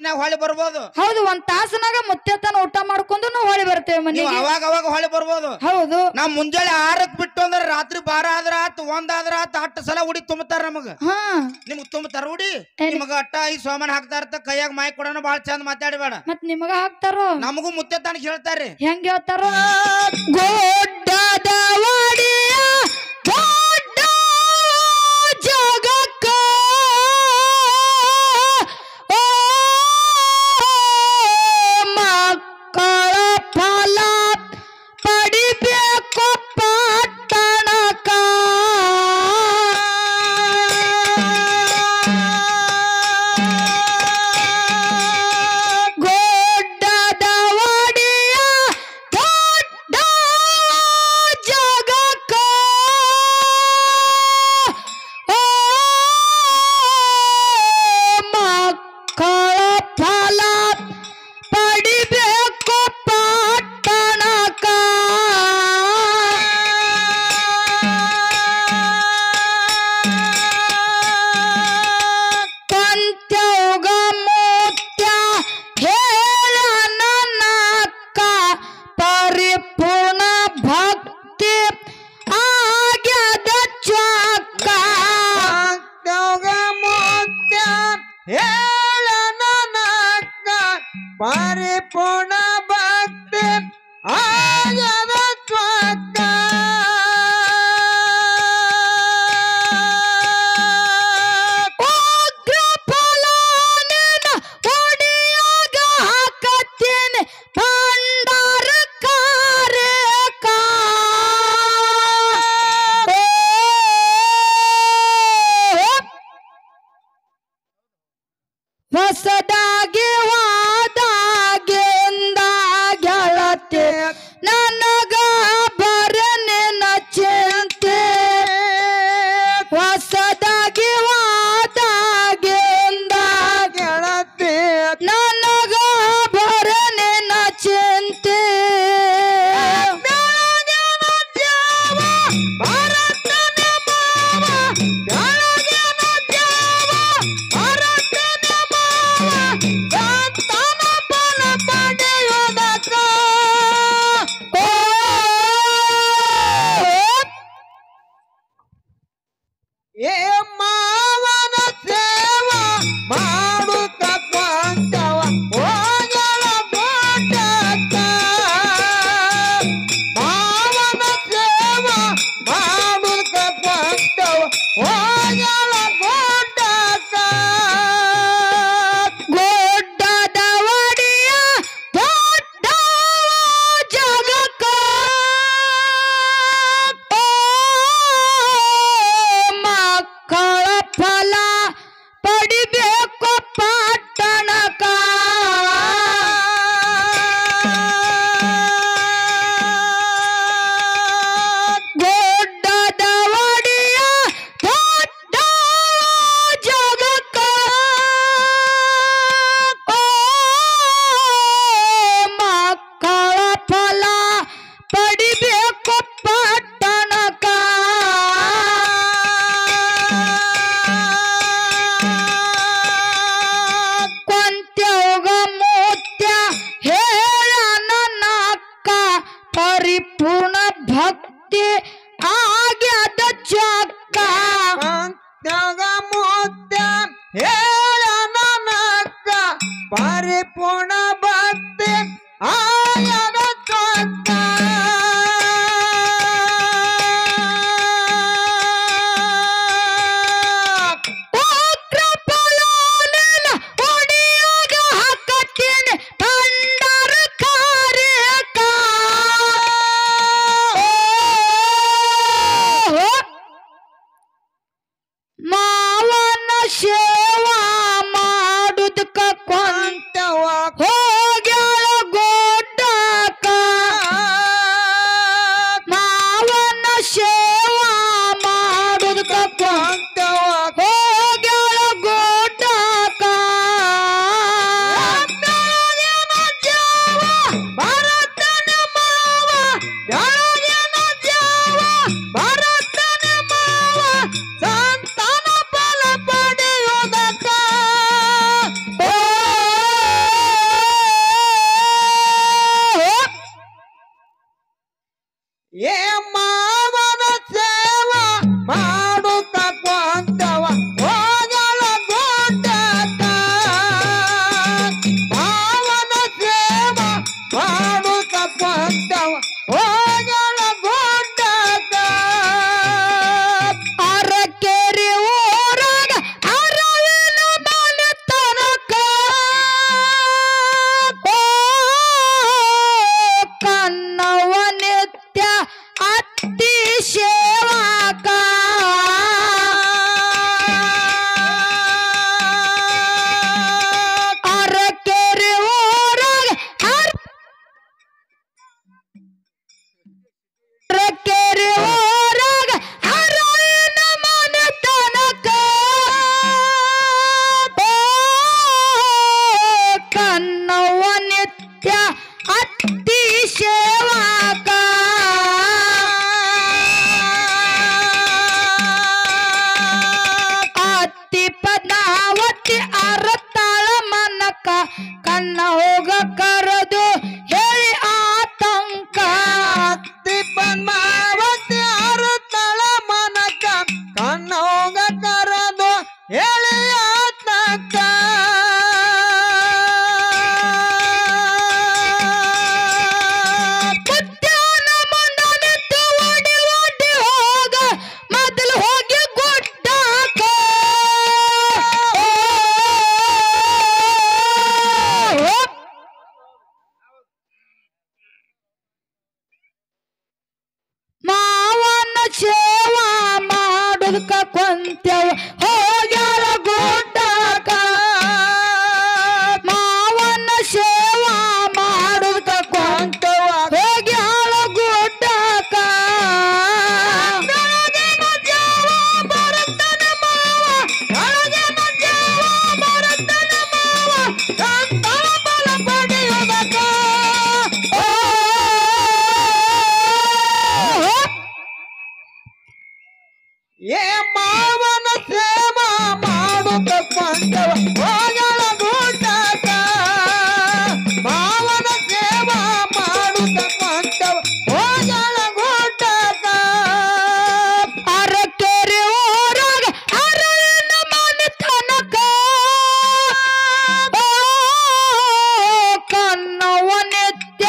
ತಾಸನ್ಯಾಗ ಹೊಳಿ ಬರ್ಬೋದು. ಹೌದು, ಒಂದ್ ತಾಸನಾಗ ಮುತ್ತೆತನ ಊಟ ಮಾಡ್ಕೊಂಡು ನಾವು ಹೊಳಿ ಬರ್ತೇವೆ ಮನೆಗೆ. ಅವಾಗ ಅವಾಗ ಹೊಳಿ ಬರ್ಬೋದು. ಹೌದು, ನಾವ್ ಮುಂಜಾನೆ 6ಕ್ಕೆ ಬಿಟ್ಟು ಅಂದ್ರೆ ರಾತ್ರಿ 12 ಆದ್ರ ಆತ್ 1 ಆದ್ರ ಆತ್ 8 ಸಲ ಉಡಿ ತುಂಬತಾರ ನಮಗ. ನಿಮ್ಗ್ ತುಂಬತಾರ ಉಡಿ? ನಿಮಗ ಅಟ್ಟ ಈ ಸೋಮನ್ ಹಾಕ್ತಾ ಇರ್ತ ಕೈಯಾಗ ಮಾಯಿ ಕೊಡೋಣ ಬಾಳ ಚಂದ ಮಾತಾಡಬೇಡ. ಮತ್ ನಿಮಗ ಹಾಕ್ತಾರೋ? ನಮಗೂ ಮುತ್ತೆತನ ಹೇಳ್ತಾರ್ರಿ. ಹೆಂಗ ಹೇಳ್ತಾರೋ? ಗೋಡ್ಡದ ವಾಡಿಯ ದೊಡ್ಡ ಜಗಕ್ಕ ಮಕ್ಕಳ ಫಲ ಪಡಿಬೇಕು ಪಟ್ಟಣಕ. ಗೋಡ್ಡದ ವಾಡಿಯ ದೊಡ್ಡ ಜಗಕ್ಕ ಮಕ್ಕಳ ಫಲ ಪಡಿಬೇಕು ಪಟ್ಟಣಕ. ಪಂಚೌಗ ಮುತ್ಯ ಹೇಳ ನನ್ನಕ್ಕ ಪರಿಪೂರ್ಣ ಭಕ್ತಿ ಆಗ್ಯದ ಚಕ್ಕ. ಮುತ್ಯ ಹೇಳ ನನ್ನಕ್ಕ ಪರಿಪೂರ್ಣ ಭಕ್ತಿ ಆಗ್ಯದ ಚಕ್ಕ. ಉಗ್ರ ಫಲ ನಿನ್ನ ಒಡಿಯಾಗ ಹಾಕತ್ತೀನಿ ಭಂಡಾರ ಕಾರ್ಯಕ. ಹೊಸದಾಗಿ ವಾದಾಗಿಂದ ಗೆಳತಿ ನನಗ ಬರನಿನ ಚಿಂತೆ. ಹೊಸದಾಗಿ ವಾದಾಗಿಂದ ಗೆಳತಿ ನನಗ ಬರನಿನ ಚಿಂತೆ. ಏ ಮಾವನ ಸೇವ ಮಾಡುತ್ತ ಕೊಂಡವ ಹೋಗಲ ಬೋಟಕ್ಕ. ಮಾವನ ಸೇವ ಮಾಡುತ್ತ ಕೊಂಡವ ಹೋಗಲ ಬೋಟಕ್ಕ. ಗೋಡ್ಡದ ಒಡಿಯ ದೊಡ್ಡ ಜಗಕ್ಕ ಮಕ್ಕಳ ಫಲ ಪಡಿಬೇಕು ಪಟ್ಟಣಕ. ಗೋಡ್ಡದ ಒಡಿಯ ದೊಡ್ಡ ಜಗಕ್ಕ ಮಕ್ಕಳ ಫಲ ಪಡಿಬೇಕು ಪಟ್ಟಣಕ. ಕೊಂತ್ಯೌಗ ಮುತ್ಯ ಹೇಳ ನನ್ನಕ್ಕ ಪರಿಪೂರ್ಣ ಭಕ್ತಿ ಆಗ್ಯದ ಚಕ್ಕ. ಮುತ್ಯ ಹೇಳ ನನ್ನಕ್ಕ ಪರಿಪೂರ್ಣ ಭಕ್ತಿ ಆಗ್ಯದ ಚಕ್ಕ. ಉಗ್ರ ಫಲ ನಿನ್ನ ಒಡಿಯಾಗ ಹಾಕತ್ತೀನಿ ಭಂಡಾರ ಕಾರ್ಯಕ. ಮಾವನ ಸೇವಾ ಮಾಡುದಕ್ಕ ಕೊಂತವ ಹೋಗ್ಯಾಳ ಗೋಡ್ಡಕ. ನಿತ್ಯ ಅತ್ತಿ ಸೇವಾಕ ಅತ್ತಿ ಪದ್ಮಾವತಿ ಅರತಾಳ ಮನಕ ಕನ್ನ ಹೋಗ ಕರೆದು ಹೇಳಿ ಆತಂಕ ಅತ್ತಿ ಪದ್ಮಾವತಿ ಅರತಾಳ ಮನಕ ಕನ್ನ ಹೋಗ ಕರೆದು ಹೇಳಿ ಆತಂಕ ಮುತ್ಯಾನ ಮುಂದ ನಿಂತು ಓಡಿ ಓಡಿ ಹೋಗ ಮೊದಲು ಹೋಗಿ ಗುಡ್ಡಾಕ ಮಾವನ ಸೇವಾ ಮಾಡುದಕ್ಕ ಕೊಂತೆವ ಹೋಗ್ಯಾಳ ಗುಡ್ಡಾಕ ಮಾವನ ಸೇವಾ ಮಾಡುದಕ್ಕ ಕೊಂತೆವ ಹೋಗ್ಯಾಳ ಗುಡ್ಡಾಕ ಬೆಳಗಿನ ಜಾವ ಬರುತ್ತಾನೆ ಮಾವ ಬೆಳಗಿನ ಜಾವ ಬರುತ್ತಾನೆ ಮಾವ ಕಂತಳ ಬಲ ಪಡೆಯುವುದಕ್ಕ ಏ ಮಾವನ ಸೇವಾ ಮಾಡುತ್ತ ಕೊಂಡವ ಹೋಗಳ ಗುಡ್ಡಾಕ ಮಾವನ ಸೇವಾ ಮಾಡುತ್ತ ಕೊಂಡವ ಹೋಗಳ ಗುಡ್ಡಾಕ ಅರಕೆರೆ ಊರಾಗ ಅರಳಿನ ಮನೆ ತನಕ ಕನ್ನವ ನಿತ್ಯ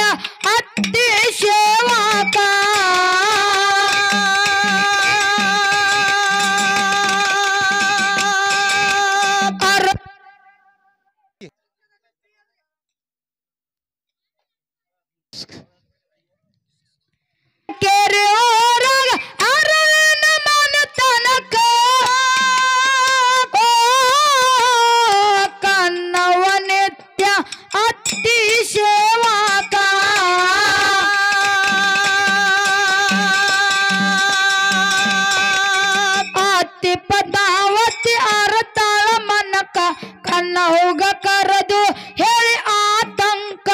ಅತ್ತಿ ಸೇವಾಕ ಕೆರೆ ಊರಾಗ ಅರಳಿನ ಮನೆ ತನಕ ಕನ್ನವ ನಿತ್ಯ ಅತ್ತಿ ಸೇವಾಕ ಅತ್ತಿ ಪದ್ಮಾವತಿ ಅರತಾಳ ಮನಕ ಕನ್ನ ಹೋಗ ಕರೆದು ಹೇಳಿ ಆತಂಕ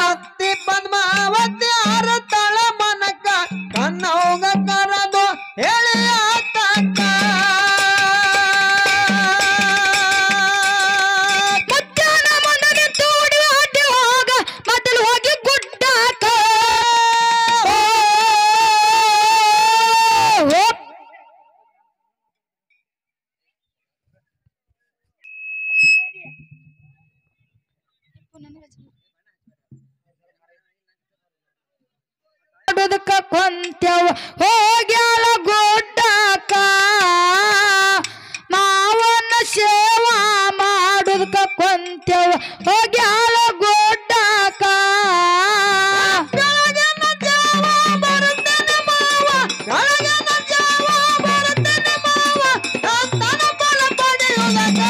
ಅತ್ತಿ ಪದ್ಮಾವತಿ ಅರತಾಳ ಮನಕ ಕನ್ನ ಹೋಗ ಕರೆದು ಹೇಳಿ ಆತಂಕ ಮುತ್ಯಾನ ಮುಂದ ನಿಂತು ಓಡಿ ಓಡಿ ಹೋಗ ಮೊದಲು ಹೋಗಿ ಗುಡ್ಡಾಕ ಮಾಡುದಕ್ಕ ಕೊಂತೆವ ಹೋಗ್ಯಾಳ ಗುಡ್ಡಾಕ ಮಾವನ ಸೇವಾ ಮಾಡುದಕ್ಕ ಕೊಂತೆವ ಹೋಗ್ಯಾಳ ಗುಡ್ಡಾಕ ಬೆಳಗಿನ ಜಾವ ಬರುತ್ತಾನೆ ಮಾವ ಬೆಳಗಿನ ಜಾವ ಬರುತ್ತಾನೆ ಮಾವ ಕಂತನ ಬಲ ಪಡೆಯುವುದಕ್ಕ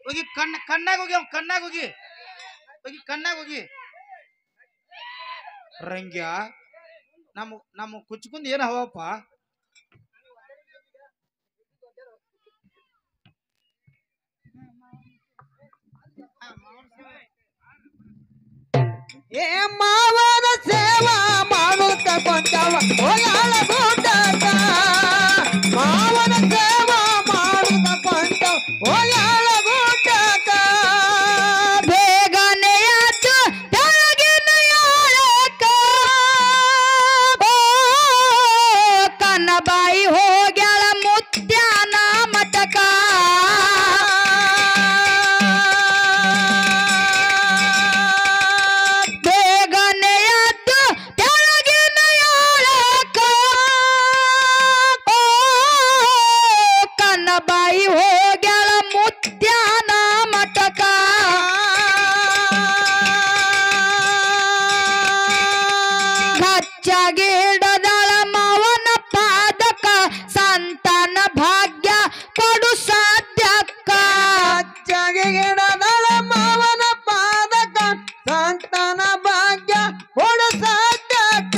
ಹೋಗಿ ಕಣ್ಣಾಗ ಹೋಗಿ ಅವ್ನ್ ಕಣ್ಣಾಗ ಹೋಗಿ ಹೋಗಿ ಕಣ್ಣಾಗ ಹೋಗಿ ರಂಗ್ಯ ನಮ್ಮ ಕುಚ್ಕುಂದ್ ಏನ್ ಹವಪ್ಪ ಏ ಮಾವನ ಸೇವಾ ಮಾಡುತ್ತ ಕೊಂಡವ ಹೋಯಾಳ ಗುಡ್ಡಾಕ ಮಾವನ ಸೇವಾ ಮಾಡುತ್ತ ಕೊಂಡವ ಹೋಯಾಳ ಗುಡ್ಡಾಕ ಬೇಗನೆ ಎದ್ದು ಬೆಳಗಿನ ಏಳಕ್ಕ ಕನ್ನಬಾಯಿ ಹೋಗ್ಯಾಳ ಮುತ್ಯಾನ ಮಠಕ ಬೇಗನೆ ಎದ್ದು ಬೆಳಗಿನ ಏಳಕ್ಕ ಕನ್ನಬಾಯಿ ಹೋಗ್ಯಾಳ ಮುತ್ಯಾನ ಮಠಕ ಗಚ್ಚಾಗಿ ಹಿಡದಳ ಮಾವನ ಪಾದಕ ಸಂತಾನ ಭಾಗ್ಯ ಕೊಡು ಸಾಧ್ಯಕ್ಕ ಅಚ್ಚಗೆ ಗಿಡದಳ ಮಾವನ ಪಾದಕ ಸಂತಾನ ಭಾಗ್ಯ ಕೊಡು ಸಾಧ್ಯಕ್ಕ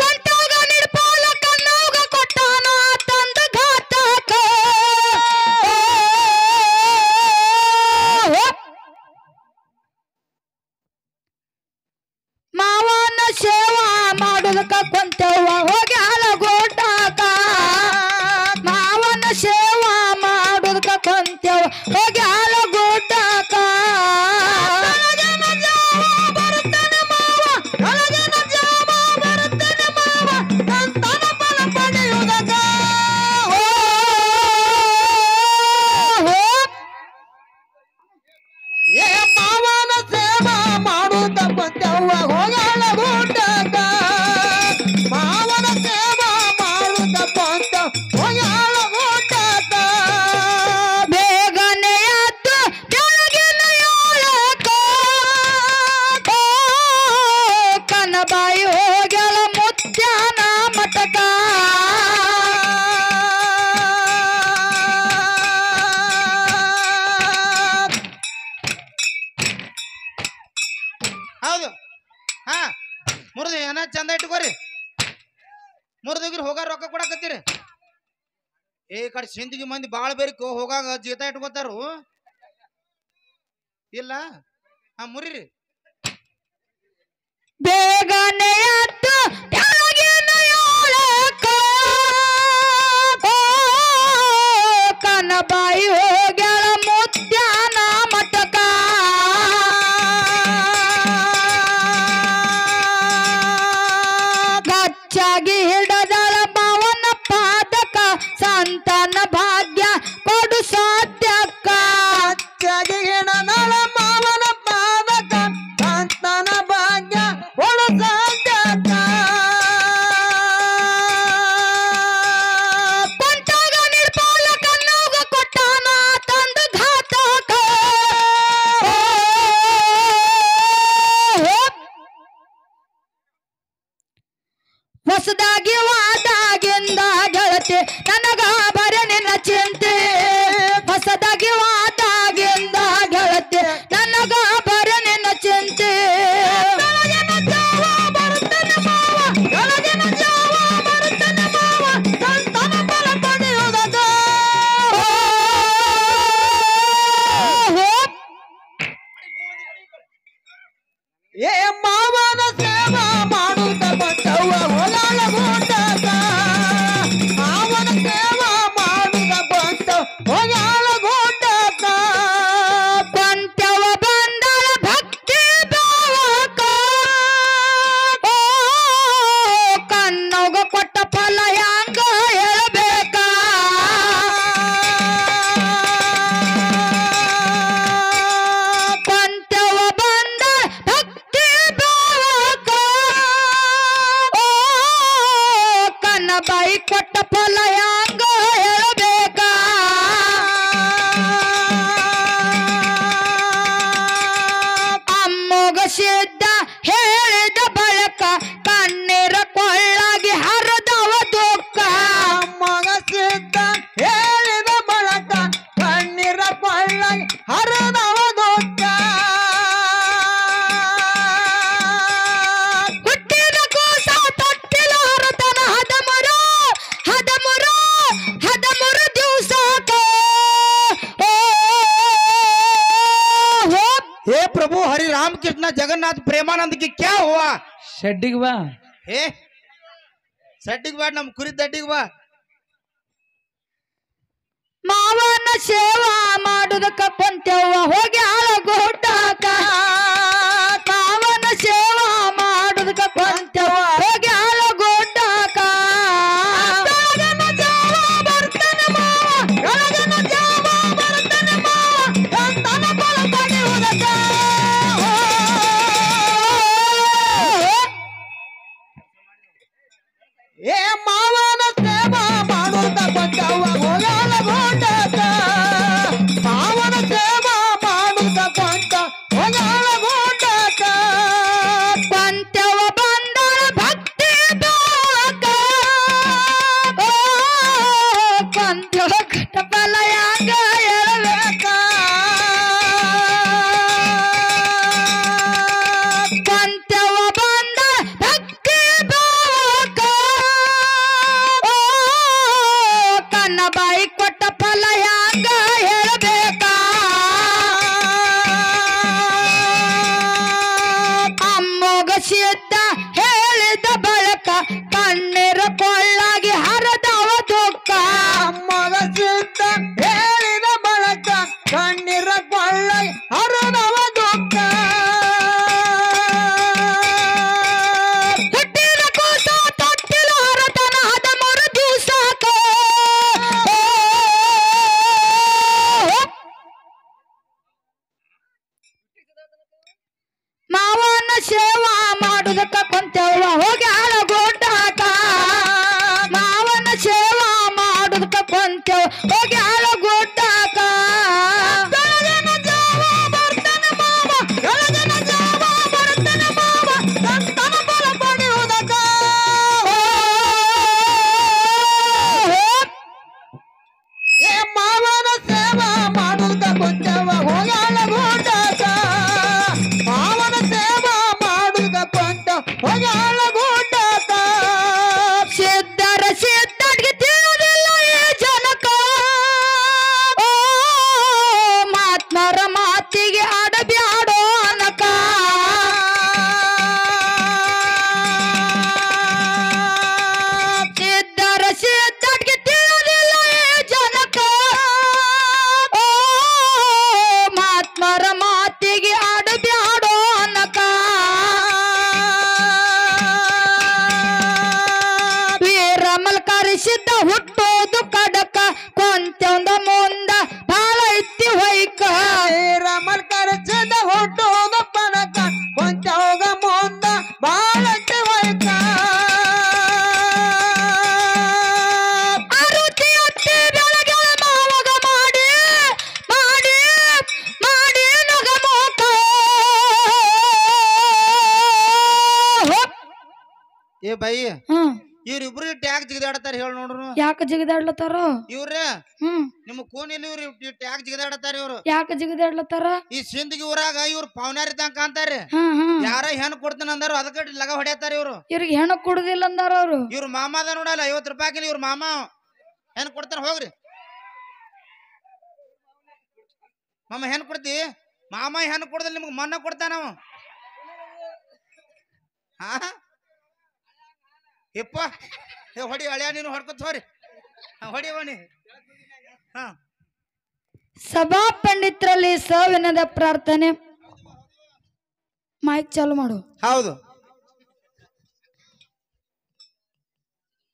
ಕಂಟಾಗ ನಿರ್ಪೋಲ ಕನ್ನೋಗ ಮುರಿದೋಗಿರ್ ಹೋಗಾರ ರೊಕ್ಕ ಕೊಡಕತ್ತೀರಿ ಈ ಕಡೆ ಸಿಂದಗಿ ಮಂದಿ ಬಾಳ ಬೇರಿಕೋ ಹೋಗಾಗ ಜೀತ ಇಟ್ಕೋತಾರು ಇಲ್ಲ ಮುರಿರಿ ಬೇಗನೆ ಎದ್ದು ಕೆಳಗಿನ ಏಳಕ್ಕ ಕನಬಾಯಿ ಹೋಗ್ಯಾಳ ಮುತ್ಯಾನ ಮಠಕ ಗಚ್ಚಾಗಿ ಹಿಡದಳ ಮಾವನ ಪಾದಕ ಸಂತಾನ ಭಾಗ್ಯ ಕೊಡು ಸಾಧ್ಯಕ್ಕ ಹಿಡದಳ ಮಾವನ ಪಾದಕ ಸಂತಾನ ಭಾಗ್ಯ ಕೊಡು ಸಾಧ್ಯಕ್ಕ ಕೊಂಟಾಗ ನಿರ್ಪಾಲ ಕನ್ನೋಗ ಕೊಟ್ಟಾನ ತಂದು ಘಾತಕ ಹೊಸದಾಗಿ ವಾದಾಗಿಂದ ಗೆಳತಿ ನನಗ ಬರ ನಿನ್ನ ಚಿಂತೆ ಹೊಸದಾಗಿ ವಾದಾಗಿಂದ ಗೆಳತಿ ನನಗ ಬರ ನಿನ್ನ ಚಿಂತೆ ಏ ಮಾವನ ಸೇವಾ ಮಾಡುತ್ತ ಬಂದವ ಹೊಲಾಳ ಗೋಟಾಕ ಮಾವನ ಸೇವಾ ಮಾಡುತ್ತ ಬಂದ ಹೊಲಾಳ ಗೋಟಾಕ ಕೊಂಟವ ಬಂದಳ ಭಕ್ತಿ ಭಾವಕ ಕನ್ನೋಗ ಕೊಟ್ಟ ಫಲ ಹ್ಯಾಂಗ ಹೇಳಬೇಕ ಕೊಂಟವ ಬಂದ ಭಕ್ತಿ ಭಾವಕ ಕನ್ನಬಾಯಿ ಕೊಟ್ಟ ಫಲ ಹ್ಯಾಂಗ ಹೇಳಬೇಕ ಅಮ್ಮೋಗ ಸಿದ್ಧ ಹೇಳಿದ ಬಳಕ ಕಣ್ಣೀರ ಕೊಳ್ಳಾಗಿ ಹರಿದವ ದುಃಖ ಮಗ ಸಿದ್ಧ ಹೇಳಿದ ಬಳಕ ಕಣ್ಣೀರ ಕೊಳ್ಳಾಗಿ ಹರಿದವ ದುಃಖ ಹುಟ್ಟಿದ ಕೂಸ ತೊಟ್ಟಿಲ ಹರತನ ಹದಮುರು ದಿವಸಕ हे प्रभु हरि राम कृष्ण जगन्नाथ प्रेमानंद की क्या हुआ ಶೆಡ್ಡಿಗೆ ಬಾ हे ಸಡ್ಡಿಗೆ ಬಾ ನಮ್ ಕುರಿ ದಡ್ಡಿಗೆ ಬಾ ಮಾವನ ಸೇವಾ ಮಾಡುದಕ್ಕ ಕೊಂತೆವ್ವ ಹೋಗಿ ಆಳಗೋಟಾಕ ಮಾವನ ಸೇವಾ ಮಾಡುದಕ್ಕ ಕೊಂತೆವ್ವ ಹೋಗಿ ಆಳಗೋಟಾಕ ಏ ಮಾವನ ಸೇವಾ ಮಾಡುತ್ತ ಬಂದವ ಹೊಲಾಳ ಗೋಟಾಕ ಮಾವನ ಸೇವಾ ಮಾಡುತ್ತ ಬಂದ ಹೊಲಾಳ ಗೋಟಾಕ ಕೊಂತೆವ್ವ ಬಂದಳ ಭಕ್ತಿ ಭಾವಕ ಕೊಂತೆವ್ವ ಕಟ್ಟ ಫಲ ಹ್ಯಾಂಗ ಹೇಳಬೇಕ ಕೊಂತೆವ್ವ ಬಂದ ಭಕ್ತಿ ಭಾವಕ ಕನ್ನಬಾಯಿ ಕೊಟ್ಟ ಫಲ ಹ್ಯಾಂಗ ಹೇಳಬೇಕ ಅಮ್ಮೋಗ ಸಿದ್ಧ ಹೇಳಿದ ಬಳಕ ಕಣ್ಣೀರ ಕೊಳ್ಳಾಗಿ ಹರಿದವ ದುಃಖ ಮಗ ಸಿದ್ಧ ಹೇಳಿದ ಬಳಕ ಕಣ್ಣೀರ ಕೊಳ್ಳಾಗಿ ಹರಿದವ ದುಃಖ ಹುಟ್ಟಿದ ಕೂಸ ತೊಟ್ಟಿಲ ಹರತನ 13 ದಿವಸಕ ಮಾವನ ಸೇವಾ ಮಾಡುದಕ್ಕ ಕೊಂತೆವ್ವ ಹೋಗಿ ಆಳಗೋಟಾಕ ಮಾವನ ಸೇವಾ ಮಾಡುದಕ್ಕ ಕೊಂತೆವ್ವ ಹೋಗಿ ಆಳಗೋಟಾಕ ಏ ಮಾವನ ಸೇವಾ ಮಾಡುತ್ತ ಬಂದವ ಹೊಲಾಳ ಗೋಟಾಕ ಮಾವನ ಸೇವಾ ಮಾಡುತ್ತ ಬಂದ ಹೊಲಾಳ ಗೋಟಾಕ ಸಿದ್ಧ ಕಳಿಸಿದ್ದ ಹುಟ್ಟೋದು ಕಡಕ ಕೊಂತೆಂದ ಮುಂದ ಬಾಳ ಐತಿ ಹೊಯ್ಕ ರಾಮನ್ ಕರೆಸಿದ ಹುಟ್ಟೋದು ಪಣಕ ಕೊಂಚ ಹೋಗ ಮುಂದ ಬಾಳಕ್ಕೆ ವೈಕ ಆರುತಿ ಅತ್ತಿ ಬೆಳಗಳ ಮಾವಗ ಮಾಡಿ ಮಾಡಿ ಮಾಡಿ ನಗಮೋಕ ಏ ಬೈ ಹ್ಮ್ ಇವ್ರಿಬ್ರು ಟ್ಯಾಗ್ ಜಿಗದಾಡತಾರ ಹೇಳ ನೋಡ್ರು ಯಾಕ ಜಿಗದಾಡ್ಲತ್ತಾರ ಇವ್ರ ಹ್ಮ್ ನಿಮ್ಮ ಕೋನಿಲಿ ಇವ್ರು ಟ್ಯಾಗ್ ಜಿಗದಾಡತಾರ ಇವ್ರು ಯಾಕ ಜಿಗದಾಡ್ಲತ್ತಾರ ಈ ಸಿಂದಗಿ ಊರಾಗ ಇವ್ರು ಪವನಾರಿ ಇದ್ದಂಗ ಕಾಂತಾರ್ರಿ ಹ್ಮ್ ಯಾರ ಹೆಣ್ ಕೊಡ್ತಾನ ಅಂದಾರ ಅದಕ್ಕ ಲಗ ಹೊಡ್ಯಾತಾರ ಇವ್ರು ಇವ್ರಿಗೆ ಹೆಣ ಕುಡುದಿಲ್ಲ ಅಂದಾರ ಅವ್ರು ಇವ್ರ ಮಾಮ ಅದ ನೋಡಲ್ಲ 50 ರೂಪಾಯಿ ಇವ್ರ ಮಾಮ ಹೆಣ್ ಕೊಡ್ತಾನ ಹೋಗ್ರಿ ಮಾಮ ಹೆಣ್ ಕೊಡ್ತಿ ಮಾಮ ಹೆಣ್ ಕೊಡ್ದಲ್ ನಿಮ್ಗೆ ಮನ್ನ ಕೊಡ್ತಾನ ಹಾ ಯಪ್ಪ ಹೊಡಿ ಹಳ್ಯಾ ನೀನು ಹೊಡ್ಕೊತ ಹೋರಿ ಹೊಡಿವಣಿ ಹಾ ಸಭಾ ಪಂಡಿತರಲ್ಲಿ ಸವಿನದ ಪ್ರಾರ್ಥನೆ ಮೈಕ್ ಚಾಲು ಮಾಡು ಹೌದು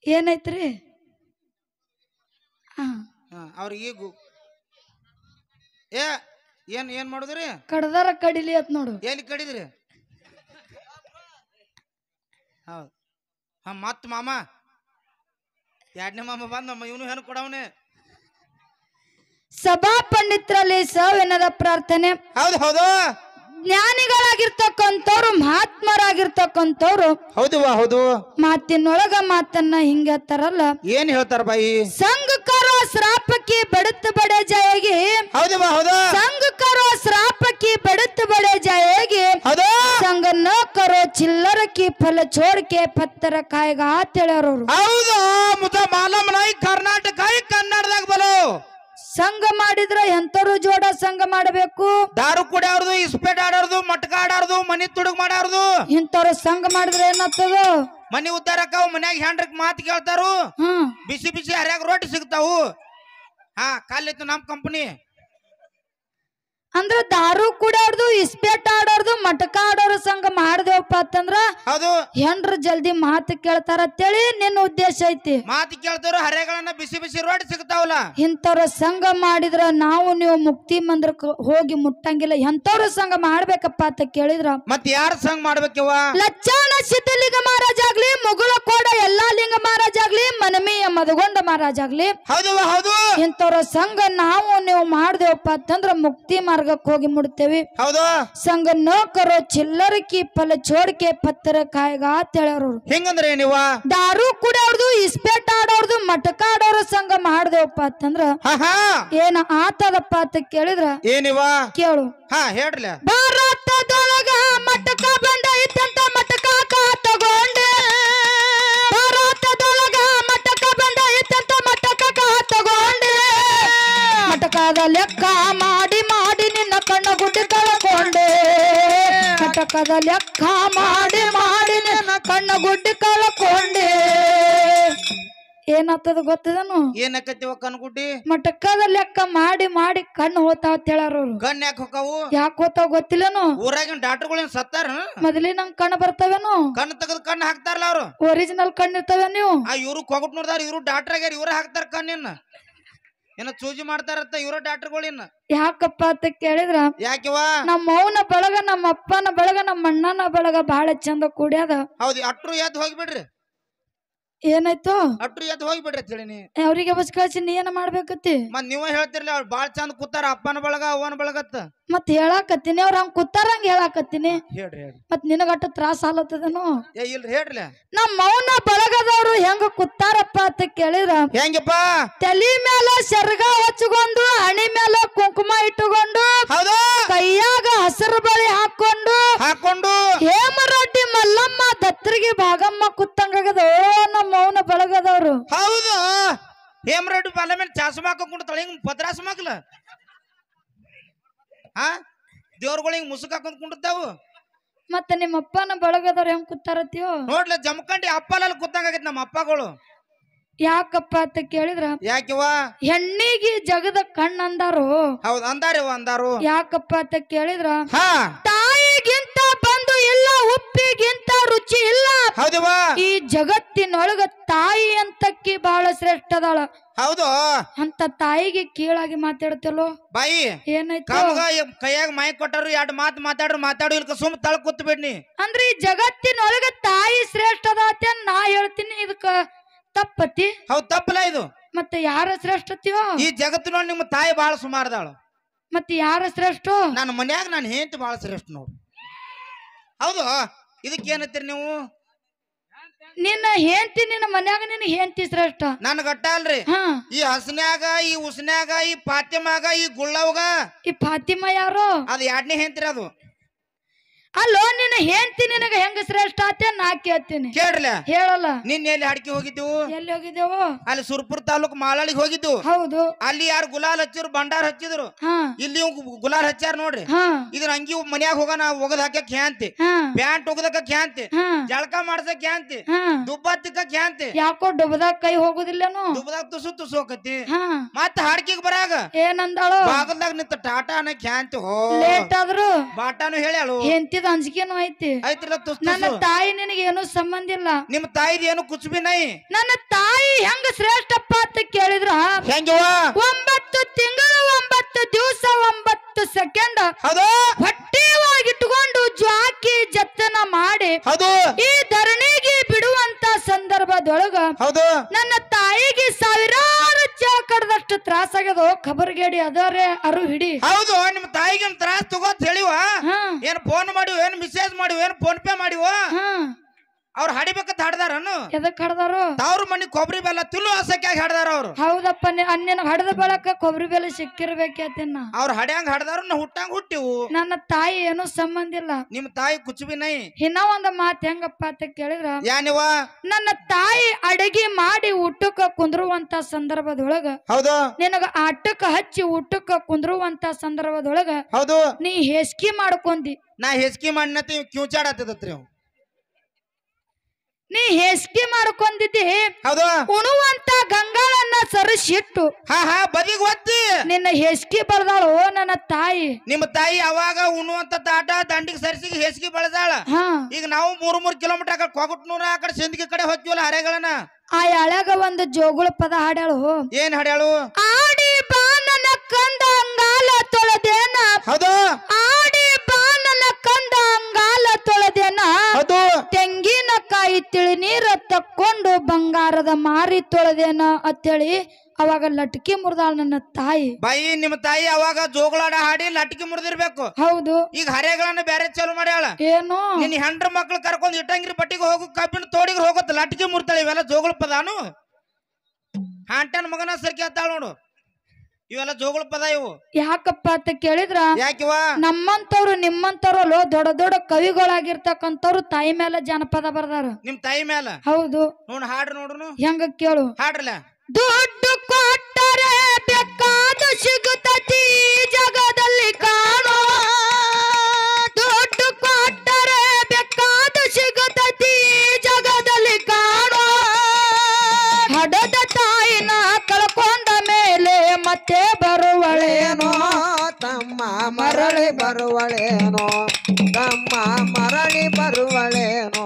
ಏನೈತ್ರಿ ಅವ್ರಿಗೆ ಈಗ ಏನ್ ಏನ್ ಮಾಡುದ್ರಿ ಕಡದಾರ ಕಡಿಲಿ ಅತ್ ನೋಡು ಎಲ್ಲಿ ಕಡಿದ್ರಿ ಹೌದು ಹಾ ಮತ್ ಮಾಮ ಎರಡನೇ ಮಾಮ ಬಂದಮ್ಮ ಇವನು ಹೆಣ್ಣು ಕೊಡವನೆ ಸಭಾ ಪಂಡಿತರಲ್ಲಿ ಸವಿನದ ಪ್ರಾರ್ಥನೆ ಹೌದು ಹೌದು ಜ್ಞಾನಿಗಳಾಗಿರ್ತಕ್ಕಂಥವ್ರು ಮಹಾತ್ಮರಾಗಿರ್ತಕ್ಕಂಥವ್ರು ಹೌದು ಹೌದು ಮಾತಿನೊಳಗ ಮಾತನ್ನ ಹಿಂಗತ್ತಾರಲ್ಲ ಏನ್ ಹೇಳ್ತಾರ ಬಾಯಿ ಸಂಘಕರ ಶ್ರಾಪಕಿ ಬಡತ್ ಬಡೆ ಜಯಗಿ ಹೌದು ಹೌದು ಸಂಘಕರ ಶ್ರಾಪಕಿ ಬಡತ್ ಬಡೆ ಜಯಗಿ ಹೌದು ಸಂಘ ನ ಕರೋ ಚಿಲ್ಲರ ಕಿ ಫಲ ಚೋಡ್ಕೆ ಪತ್ತರ ಕಾಯ್ಗ ಅಂತ ಹೇಳ್ಯಾರವ್ರು ಹೌದು ಮುತ ಮಾಲಮ್ಮನಾಯಿ ಕರ್ನಾಟಕ ಕನ್ನಡದಾಗ ಬಲು ಸಂಘ ಮಾಡಿದ್ರ ಎಂತರು ಜೋಡ ಸಂಘ ಮಾಡಬೇಕು ದಾರು ಕುಡಿಯೋರ್ದು ಇಸ್ಪೇಟ್ ಆಡೋರ್ದು ಮಟ್ಕ ಆಡೋರ್ದು ಮನಿ ತುಡುಗ್ ಮಾಡಾರ್ದು ಇಂಥವ್ರು ಸಂಘ ಮಾಡಿದ್ರೆ ಏನಾಗ್ತದ ಮನಿ ಉದ್ದಾರಕ್ಕ ಮನ್ಯಾಗ ಹೆಂಡ್ರಕ್ ಮಾತು ಕೇಳ್ತಾರು ಬಿಸಿ ಬಿಸಿ ಹರ್ಯಾಗ ರೋಟಿ ಸಿಗ್ತಾವು ಹಾ ಕಾಲಿತ್ತು ನಮ್ ಕಂಪನಿ ಅಂದ್ರ ದಾರು ಕುಡಿಯೋರ್ದು ಇಸ್ಪೇಟ್ ಆಡೋರ್ದು ಮಟಕ ಆಡೋರು ಸಂಘ ಮಾಡ್ದೇವಪ್ಪ ಅಂತಂದ್ರ ಹೌದು ಹೆಂಡ್ರ ಜಲ್ದಿ ಮಾತು ಕೇಳ್ತಾರ ಅಂತೇಳಿ ನಿನ್ನ ಉದ್ದೇಶ ಐತಿ ಮಾತು ಕೇಳ್ತಾರು ಹರ್ಯಾಗಳನ್ನ ಬಿಸಿ ಬಿಸಿ ರೋಟಿ ಸಿಗ್ತಾವಲ್ಲ ಇಂಥವ್ರ ಸಂಘ ಮಾಡಿದ್ರ ನಾವು ನೀವು ಮುಕ್ತಿ ಮಂದಿರಕ್ಕೆ ಹೋಗಿ ಮುಟ್ಟಂಗಿಲ್ಲ ಎಂತವ್ರ ಸಂಘ ಮಾಡ್ಬೇಕಪ್ಪ ಅಂತ ಕೇಳಿದ್ರ ಮತ್ ಯಾರ ಸಂಘ ಮಾಡ್ಬೇಕವ್ವ ಲಚ್ಚಾಣ ಸಿದ್ಧಲಿಂಗ ಮಹಾರಾಜ ಆಗ್ಲಿ ಮುಗುಳ ಕೋಡ ಎಲ್ಲಾ ಲಿಂಗ ಮಹಾರಾಜ ಆಗ್ಲಿ ಮನಮಿಯ ಮದಗೊಂಡ ಮಹಾರಾಜ ಆಗ್ಲಿ ಹೌದು ಹೌದು ಇಂಥವ್ರ ಸಂಘ ನಾವು ನೀವು ಮಾಡ್ದೇವಪ್ಪ ಅಂತಂದ್ರ ಮುಕ್ತಿ ಮಾರ್ಗಕ್ಕೆ ಹೋಗಿ ಮುಡ್ತೇವಿ ಹೌದು ಸಂಘ ನೌಕರು ಚಿಲ್ಲರಕಿ ಫಲ ಚೋಡ್ಕೆ ಪತ್ತರ ಕಾಯ್ಗ ಅಂತ ಹೇಳ್ಯಾರ ಹೆಂಗಂದ್ರೆ ನೀವ ದಾರು ಕುಡಿಯೋರ್ದು ಇಸ್ಪೇಟ್ ಆಡೋರ್ದು ಮಟಕ ಆಡೋರ ಸಂಘ ಮಾಡ್ದೇವಪ್ಪ ಅಂತಂದ್ರ ಏನ ಆತದಪ್ಪ ಅಂತ ಕೇಳಿದ್ರ ಏನಿವ ಕೇಳು ಹಾ ಹೇಳ್ರಲ್ಲ ಭಾರತದೊಳಗ ಮಟಕ ಬಂದ ಇತ್ತಂತ ಮಟಕ ತಗೊಂಡೆ ಭಾರತದೊಳಗ ಮಟಕ ಬಂದ ಇತ್ತಂತ ಮಟಕ ತಗೊಂಡೆ ಮಟಕದ ಲೆಕ್ಕ ಮಾಡಿ ಮಾಡಿ ನಿನ್ನ ಕಣ್ಣು ಗುಡ್ಡಿ ಕಳ್ಕೊಂಡೆ ಮಟಕದ ಲೆಕ್ಕ ಮಾಡಿ ಮಾಡಿ ನಿನ್ನ ಕಣ್ಣು ಗುಡ್ಡಿ ಕಳ್ಕೊಂಡೆ ಏನಾಗ್ತದ ಗೊತ್ತದನು ಏನಕ್ಕತ್ತಿವ ಕನ್ಗುಡ್ಡಿ ಮಟಕದ ಲೆಕ್ಕ ಮಾಡಿ ಮಾಡಿ ಕಣ್ಣು ಹೋತಾವ ಅಂತ ಹೇಳಾರವ್ರು ಕಣ್ ಯಾಕೆ ಹೋಕಾವು ಯಾಕೆ ಹೋತಾವ ಗೊತ್ತಿಲ್ಲನು ಊರಾಗಿನ ಡಾಕ್ಟರ್ಗಳೇನ್ ಸತ್ತಾರ ಮೊದಲೇ ನಂಗ್ ಕಣ್ಣು ಬರ್ತವೇನು ಕಣ್ಣು ತೆಗೆದು ಕಣ್ಣು ಹಾಕ್ತಾರಲ್ಲ ಅವ್ರು ಒರಿಜಿನಲ್ ಕಣ್ಣು ಇರ್ತವೆ ನೀವು ಇವ್ರು ಕೊಗಟ್ ನೋಡ್ದಾರ ಇವ್ರು ಡಾಕ್ಟರ್ ಆಗ್ಯಾರ ಇವ್ರ ಹಾಕ್ತಾರ ಕಣ್ಣಿನ ಏನ ಸೂಜಿ ಮಾಡ್ತಾರತ್ತ ಇವ್ರ ಡಾಕ್ಟರ್ಗಳಿನ್ನ ಯಾಕಪ್ಪ ಅಂತ ಕೇಳಿದ್ರ ಯಾಕಿವ ನಮ್ಮ ಮೌನ ಬಳಗ ನಮ್ಮ ಅಪ್ಪನ ಬಳಗ ನಮ್ಮ ಅಣ್ಣನ ಬಳಗ ಬಹಳ ಚಂದ ಕೂಡ್ಯಾದ ಹೌದು ಅಟ್ರು ಎದ್ದು ಹೋಗ್ಬಿಡ್ರಿ ಏನಾಯ್ತು ಅಟ್ರು ಎದ್ದು ಹೋಗ್ಬಿಡ್ರಿ ಅಂತ ಹೇಳಿನಿ ಅವ್ರಿಗೆ ಬಸ್ ಕಳ್ಸಿ ನೀ ಏನ ಮಾಡ್ಬೇಕತ್ತಿ ಮತ್ ನೀವ ಹೇಳ್ತಿರ್ಲಿ ಅವ್ರು ಬಾಳ್ ಚಂದ ಕೂತಾರ ಅಪ್ಪನ ಬಳಗ ಅವ್ವನ ಬಳಗತ್ತ ಮತ್ ಹೇಳಾಕತ್ತೀನಿ ಅವ್ರ ಹಂಗ ಕೂತಾರಂಗ ಹೇಳಾಕತ್ತೀನಿ ಹೇಳ್ರಿ ಹೇಳ್ರಿ ಮತ್ ನಿನಗಟ್ಟ ತ್ರಾಸ ಆಲತ್ತದನು ಇಲ್ರಿ ಹೇಳ್ರಿ ನಮ್ಮ ಮೌನ ಬಳಗದವ್ರು ಹೆಂಗ ಕೂತಾರಪ್ಪ ಅಂತ ಕೇಳಿದ್ರ ಹೆಂಗಪ್ಪ ತಲಿ ಮೇಲೆ ಸೆರ್ಗ ಹಚ್ಕೊಂಡು ಹಣಿ ಮೇಲೆ ಕುಂಕುಮ ಇಟ್ಟುಕೊಂಡು ಹೌದು ಕೈಯಾಗ ಹಸಿರು ಬಳಿ ಹಾಕೊಂಡು ಹಾಕೊಂಡು ಹೇಮರೆಡ್ಡಿ ಮಲ್ಲಮ್ಮ ದತ್ತರಿಗೆ ಭಾಗಮ್ಮ ಕುತ್ತಂಗದ ನಮ್ಮ ಮೌನ ಬಳಗದವ್ರು ಹೌದು ಹೇಮರೆಡ್ಡಿ ಪಾರ್ಲಿಮೆಂಟ್ ಚಾಸ್ಮಾ ಹಾಕೊಂಡು ತೊಳಿಂಗ್ ಪತ್ರಾಸ್ಮಾಕ್ಲ ಹಾ ದೇವ್ರಗಳಿಗೆ ಮುಸುಕ್ ಹಾಕೊಂಡ್ ಕುಂಡಿರ್ತಾವು ಮತ್ತೆ ನಿಮ್ಮ ಅಪ್ಪನ ಬಳಗದವ್ರು ಹೆಂಗ್ ಕೂತಾರತ್ತೀಯೋ ನೋಡ್ಲ ಜಮಖಂಡಿ ಅಪ್ಪಲಲ್ಲಿ ಕೂತಂಗಾಗೈತಿ ನಮ್ಮ ಅಪ್ಪಗಳು ಯಾಕಪ್ಪ ಅಂತ ಕೇಳಿದ್ರ ಯಾಕಿವ ಹೆಣ್ಣಿಗೆ ಜಗದ ಕಣ್ಣ ಅಂದಾರು ಹೌದು ಅಂದಾರು ಯಾಕಪ್ಪ ಅಂತ ಕೇಳಿದ್ರ ಹಾ ತಾಯಿಗಿಂತ ಬಂದು ಇಲ್ಲ ಉಪ್ಪಿಗಿಂತ ರುಚಿ ಇಲ್ಲ. ಹೌದವಾ? ಈ ಜಗತ್ತಿನೊಳಗ ತಾಯಿ ಅಂತಕ್ಕಿ ಬಹಳ ಶ್ರೇಷ್ಠ ಅದಾಳ. ಹೌದು. ಅಂತ ತಾಯಿಗೆ ಕೀಳಾಗಿ ಮಾತಾಡ್ತಲ್ಲೋ ಬಾಯಿ ಏನಾಯ್ತು? ಕೈಯಾಗ ಮೈ ಕೊಟ್ಟರು 2 ಮಾತು ಮಾತಾಡು ಇಲ್ಕ ಸುಮ್ ತಳ ಕೂತ್ ಬಿಡ್ನಿ. ಅಂದ್ರೆ ಈ ಜಗತ್ತಿನೊಳಗ ತಾಯಿ ಶ್ರೇಷ್ಠ ಅದಾತ ನಾ ಹೇಳ್ತೀನಿ, ಇದಕ್ಕ ತಪ್ಪತಿ? ಹೌದ್ ತಪ್ಪಲ್ಲ ಇದು. ಮತ್ತೆ ಯಾರ ಶ್ರೇಷ್ಠತಿಯೋ? ಈ ಜಗತ್ತಿನೊಳಗ ನಿಮ್ಮ ತಾಯಿ ಬಹಳ ಸುಮಾರದಾಳು. ಮತ್ತೆ ಯಾರ ಶ್ರೇಷ್ಠ? ನನ್ನ ಮನ್ಯಾಗ ನಾನು ಹೆಂಡತಿ ಬಹಳ ಶ್ರೇಷ್ಠ ನೋಡು. ಹೌದು. ಇದಕ್ಕೇನತ್ತೀರಿ ನೀವು? ನಿನ್ನ ಹೆಂಡತಿ, ನಿನ್ನ ಮನ್ಯಾಗ ನಿನ್ನ ಹೆಂಡತಿ ಶ್ರೇಷ್ಠ. ನನ್ ಗಟ್ಟ ಅಲ್ರಿ. ಈ ಹಸನ್ಯಾಗ, ಈ ಉಸ್ನ್ಯಾಗ, ಈ ಪಾತ್ಯಮಾಗ, ಈ ಗುಳ್ಳವ್ಗ. ಈ ಫಾತಿಮಾ ಯಾರು? ಅದು 2ನೇ ಹೆಂಡ್ತಿರಿ ಅದು. ಅಲ್ಲೋ ನಿನ್ನ ಹೆಂಡತಿ ನಿನಗ ಹೆಂಗ ಶ್ರೇಷ್ಠ ಆತ ನಾ ಕೇಳ್ತೀನಿ. ಕೇಳಲ್ಲ ಹೇಳಲ್ಲ. ನಿನ್ನ ಎಲ್ಲಿ ಹಡ್ಕಿ ಹೋಗಿದ್ದೆವು? ಎಲ್ಲಿ ಹೋಗಿದ್ದೇವು? ಅಲ್ಲಿ ಸುರ್ಪುರ್ ತಾಲೂಕ್ ಮಾಳಾಳಿಗೆ ಹೋಗಿದ್ದು. ಹೌದು. ಅಲ್ಲಿ ಯಾರು ಗುಲಾಲ್ ಹಚ್ಚಿರು, ಬಂಡಾರ ಹಚ್ಚಿದ್ರು. ಇಲ್ಲಿ ಗುಲಾಲ್ ಹಚ್ಚಾರ ನೋಡ್ರಿ. ಇದ್ರ ಅಂಗಿ ಮನ್ಯಾಗ ಹೋಗೋಣ ಒಗದ್ ಹಾಕಕ್ ಕ್ಯಾಂತಿ, ಪ್ಯಾಂಟ್ ಒಗದಕ್ಕ ಕ್ಯಾಂತಿ, ಜಳಕ ಮಾಡ್ಸಕ್ ಕ್ಯಾಂತಿ, ದುಬ್ಬ ತಿಕ್ಕ ಕ್ಯಾಂತಿ. ಯಾಕೋ ಡುಬ್ಬದಾಗ ಕೈ ಹೋಗುದಿಲ್ಲನು? ದುಬ್ಬದಾಗ ತುಸು ಹೋಗತಿ. ಮತ್ತ ಹಾಡ್ಕಿಗ್ ಬರಾಗ ಏನಂದಾಳು? ಬಾಗಲ್ದಾಗ ನಿಂತ ಟಾಟಾ ಅನ್ನ ಕ್ಯಾಂತಿ. ಲೇಟ್ ಆದ್ರು ಬಾಟಾನು ಹೇಳ್ಯಾಳು. ಹೆಂಡತಿದ ಅಂಜಿಕೆನು ಐತಿ. ನನ್ನ ತಾಯಿ ನಿನಗೆ ಏನು ಸಂಬಂಧ ಇಲ್ಲ. ನಿಮ್ಮ ತಾಯಿದ ಏನು ಕುಚ್ಬಿ ನೈ. ನನ್ನ ತಾಯಿ ಹೆಂಗ ಶ್ರೇಷ್ಠಪ್ಪ ಅಂತ ಕೇಳಿದ್ರ, 9 ತಿಂಗಳು 9 ದಿವಸ 9 ಸೆಕೆಂಡ್ ಹೊಟ್ಟೆವಾಗಿಟ್ಟುಕೊಂಡು ಜ್ವಾಕಿ ಜತ್ತನ ಮಾಡಿ ಈ ಧರಣಿಗೆ ಬಿಡುವಂತ ಸಂದರ್ಭದೊಳಗ ನನ್ನ ತಾಯಿಗೆ ಸಾವಿರಾರು ಕಡದಷ್ಟು ತ್ರಾಸ ಆಗ್ಯದ. ಖಬರ್ಗೇಡಿ ಅದರೇ ಅರು ಹಿಡಿ. ಹೌದು. ನಿಮ್ಮ ತಾಯಿಗೆ ತ್ರಾಸ ತಗೋತ್ ಹೇಳಿವ? ಏನ್ ಫೋನ್ ಮಾಡಿವ, ಏನ್ ಮೆಸೇಜ್ ಮಾಡಿವ, ಏನ್ ಫೋನ್ ಪೇ ಮಾಡಿವ? ಅವ್ರು ಹಡಿಬೇಕಂತ ಹಾಡ್ದಾರನು? ಎದಕ್ ಹಾಡ್ದಾರು? ಅವ್ರ ಮನಿ ಕೊಬ್ಬರಿ ಬೆಲ್ಲ ತಿನ್ನು ಆಸಕ್ಕಾಗಿ ಹಾಡ್ದಾರ ಅವ್ರು. ಹೌದಪ್ಪ, ಅನ್ನೇನ ಹಡದ ಬಳಕ ಕೊಬ್ಬರಿ ಬೆಲ್ಲ ಸಿಕ್ಕಿರ್ಬೇಕೇತಿನ್ನ. ಅವ್ರು ಹಡ್ಯಾಂಗ ಹಾಡ್ದಾರು, ನಾ ಹುಟ್ಟಂಗ ಹುಟ್ಟಿವು. ನನ್ನ ತಾಯಿ ಏನು ಸಂಬಂಧ ಇಲ್ಲ. ನಿಮ್ ತಾಯಿ ಕುಚುಬಿ ನೈ. ಇನ್ನ ಒಂದ್ ಮಾತ್ ಹೆಂಗಪ್ಪ ಅಂತ ಕೇಳಿದ್ರ, ಯಾನಿವ? ನನ್ನ ತಾಯಿ ಅಡಿಗೆ ಮಾಡಿ ಊಟಕ್ಕ ಕುಂದ್ರುವಂತ ಸಂದರ್ಭದೊಳಗ, ಹೌದು, ನಿನಗ ಆಟಕ್ಕ ಹಚ್ಚಿ ಊಟಕ್ಕ ಕುಂದ್ರುವಂತ ಸಂದರ್ಭದೊಳಗ, ಹೌದು, ನೀ ಹೇಸ್ಕಿ ಮಾಡ್ಕೊಂಡಿ. ನಾ ಹೇಸ್ಕಿ ಮಾಡಿನತಿ ಕಿವುಚಾಡತ್ತದ್ರಿ. ನೀ ಹೇಸ್ಕಿ ಮಾಡ್ಕೊಂಡಿದ್ದಿ. ಹೌದು. ಉಣುವಂತ ಗಂಗಾಳನ್ನ ಸರಿಸಿಟ್ಟು ಬದಿಗ್ ಒತ್ತಿ ನಿನ್ನ ಹೇಸ್ಕಿ ಬರ್ದಾಳು ನನ್ನ ತಾಯಿ. ನಿಮ್ಮ ತಾಯಿ ಅವಾಗ ಉಣ್ಣುವಂತ ತಾಟ ದಂಡಿಗೆ ಸರಿಸಿ ಹೇಸ್ಕಿ ಬಳದಾಳ. ಈಗ ನಾವು 3 ಕಿಲೋಮೀಟರ್ ಆ ಕಡೆ ಕೊಗಟ್ನೂರ ಆ ಕಡೆ ಸಿಂದಗಿ ಕಡೆ ಹೋಗ್ತೀವಲ್ಲ ಹರೆಗಳನ್ನ. ಆ ಎಳ್ಯಾಗ ಒಂದು ಜೋಗುಳ ಪದ ಹಾಡ್ಯಾಳು. ಏನ್ ಹಾಡ್ಯಾಳು? ಆಡಿ ಬಾ ನನ್ನ ಕಂದ ಅಂಗಾಲ ತೊಳೆದೇನ. ಹೌದು. ಆಡಿ ಬಾ ನನ್ನ ಕಂದ ಅಂಗಾಲ ತೊಳೆದೇನ. ಹೌದು. ತೆಂಗಿನಕಾಯಿ ತಿಳಿ ನೀರ ತಕ್ಕೊಂಡು ಬಂಗಾರದ ಮಾರಿ ತೊಳೆದೇನ ಅಂತೇಳಿ ಅವಾಗ ಲಟ್ಕಿ ಮುರಿದಾಳ ನನ್ನ ತಾಯಿ. ಬಾಯಿ ನಿಮ್ಮ ತಾಯಿ ಅವಾಗ ಜೋಗಳಾಡ ಹಾಡಿ ಲಟ್ಕಿ ಮುರಿದಿರ್ಬೇಕು. ಹೌದು. ಈಗ ಹರೆಗಳನ್ನ ಬೇರೆ ಚಾಲು ಮಾಡ್ಯಾಳ. ಏನು? ನಿನ್ನ ಹೆಂಡ್ರ ಮಕ್ಳು ಕರ್ಕೊಂಡ್ ಇಟ್ಟಂಗಿರಿ ಬಟ್ಟಿಗೆ ಹೋಗು, ಕಬ್ಬಿನ ತೋಡಿಗೆ ಹೋಗುತ್ತ ಲಟ್ಕಿ ಮುರ್ತಾಳೆ. ಇವೆಲ್ಲ ಜೋಗಳ ಪದಾನು. ಹಾಂಟನ್ ಮಗನ ಸರ್ಕಿ ಹತ್ತಾಳ ನೋಡು. ಇವೆಲ್ಲ ಜೋಗಳ ಪದ ಇವು. ಯಾಕಪ್ಪ ಅಂತ ಕೇಳಿದ್ರ, ಯಾಕಿವ? ನಮ್ಮಂತವ್ರು ನಿಮ್ಮಂತವ್ರಲ್ಲೋ ದೊಡ್ಡ ದೊಡ್ಡ ಕವಿಗಳಾಗಿರ್ತಕ್ಕಂಥವ್ರು ತಾಯಿ ಮೇಲೆ ಜನಪದ ಬರ್ದಾರ. ನಿಮ್ ತಾಯಿ ಮೇಲ? ಹೌದು. ನೋಡ್ ಹಾಡ್ರಿ ನೋಡ್ರು. ಹೆಂಗ ಕೇಳು. ಹಾಡ್ರಲ್ಲ. ದುಡ್ಡು ಕೊಟ್ಟರೆ ಬೇಕಾದ ಸಿಗುತ್ತತಿ ಜಗದಲ್ಲಿ ಕಾಣೋ. ದುಡ್ಡು ಕೊಟ್ಟರೆ ಬೇಕಾದ ಸಿಗುತ್ತತಿ ಜಗದಲ್ಲಿ ಕಾಣೋ. ಹಡದ ತಾಯಿನ ಕಳ್ಕೊಂಡ ಮೇಲೆ ಮತ್ತೆ ಬರುವಳೇನೋ. ತಮ್ಮ ಮರಳಿ ಬರುವಳೇನೋ, ತಮ್ಮ ಮರಳಿ ಬರುವಳೇನೋ.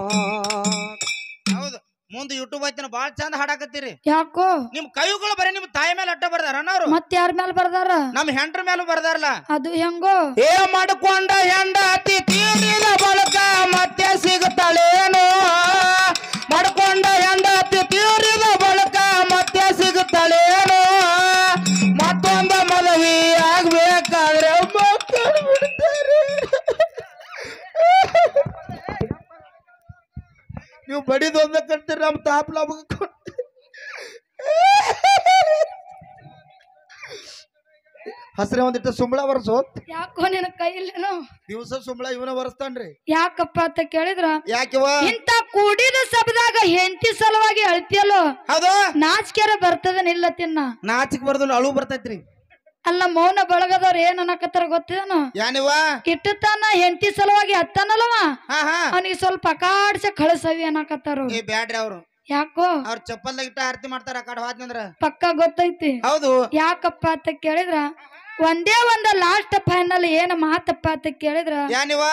ಹೌದು. ಮುಂದೆ ಯೂಟ್ಯೂಬ್ ಐತನ ಬಾಳ ಚಂದ ಹಾಡಾಕತ್ತೀರಿ. ಯಾಕೋ? ನಿಮ್ ಕೈಗಳು ಬರೀ ನಿಮ್ ತಾಯಿ ಮೇಲೆ ಅಡ್ಡ ಬರ್ದಾರ ಅವ್ರು. ಮತ್ತೆ ಯಾರ ಮೇಲೆ ಬರ್ದಾರ? ನಮ್ ಹೆಂಡ್ರ ಮೇಲೂ ಬರ್ದಾರಲ್ಲ. ಅದು ಹೆಂಗೋ? ಏ ಮಾಡ್ಕೊಂಡ ಹೆಂಡತಿ ತೀರಿದ ಬಳಕ ಮತ್ತೆ ಸಿಗುತ್ತಾಳೇನೋ. ಮಾಡ್ಕೊಂಡ ಹೆಂಡತಿ ತೀರಿದ ಬಳಕ ಮತ್ತೆ ಸಿಗುತ್ತಾಳೇನೋ. ಮತ್ತೊಂದು ಮದುವೆ ಆಗ್ಬೇಕಾದ್ರೆ ಮಕ್ಕಳು ಬಿಡ್ತಾರೆ. ನೀವು ಬಡಿದೊಂದ ಕಟ್ತೀರಿ, ನಮ್ ತಾಪ್ಲ ಹಸ್ರೆ ಒಂದಿಟ್ಟು ಸುಂಬಳ ಬರ್ಸೋ. ಯಾಕೋ ನಿನ್ನ ಕೈಲೇನು? ದಿವಸ ಸುಂಬಳ ಇವನ ಬರ್ಸ್ತಾನ್ರಿ. ಯಾಕಪ್ಪ ಅಂತ ಕೇಳಿದ್ರ, ಯಾಕಿವ? ಇಂತ ಕೂಡಿದ ಸಭದಾಗ ಹೆಂಡತಿ ಸಲುವಾಗಿ ಅಳ್ತಿಯಲ್ಲೋ. ಹೌದು. ನಾಚಿಕೆರ ಬರ್ತದನಿಲ್ಲ ತಿನ್ನ. ನಾಚಿಕ್ ಬರ್ದು ಅಳು ಬರ್ತೈತ್ರಿ. ಅಲ್ಲ ಮೌನ ಬಳಗದವ್ರ ಏನ್ ಅನ್ನಕತ್ತಾರ ಗೊತ್ತೇನು? ಯಾನಿವ? ಇಟ್ಟತಾನ ಹೆಂಡತಿ ಸಲುವಾಗಿ ಅತ್ತಾನಲ್ಲವ, ಅವನಿಗೆ ಸ್ವಲ್ಪ ಅಕಾಡ್ಸ ಕಳಸವಿ ಅನ್ನಕತ್ತಾರ. ಬ್ಯಾಡ್ರಿ ಅವ್ರು. ಯಾಕೋ? ಅವ್ರ ಚಪ್ಪಲ್ದಾಗ ಇಟ್ಟ ಆರತಿ ಮಾಡ್ತಾರ. ಆ ಕಡೆ ಹೋದ್ನಂದ್ರ ಪಕ್ಕ ಗೊತ್ತೈತಿ. ಹೌದು. ಯಾಕಪ್ಪ ಅಂತ ಕೇಳಿದ್ರ, ಒಂದೇ ಒಂದ ಲಾಸ್ಟ್ ಫೈನಲ್ ಏನ್ ಮಾತಪ್ಪ ಅಂತ ಕೇಳಿದ್ರ ಯಾನಿವ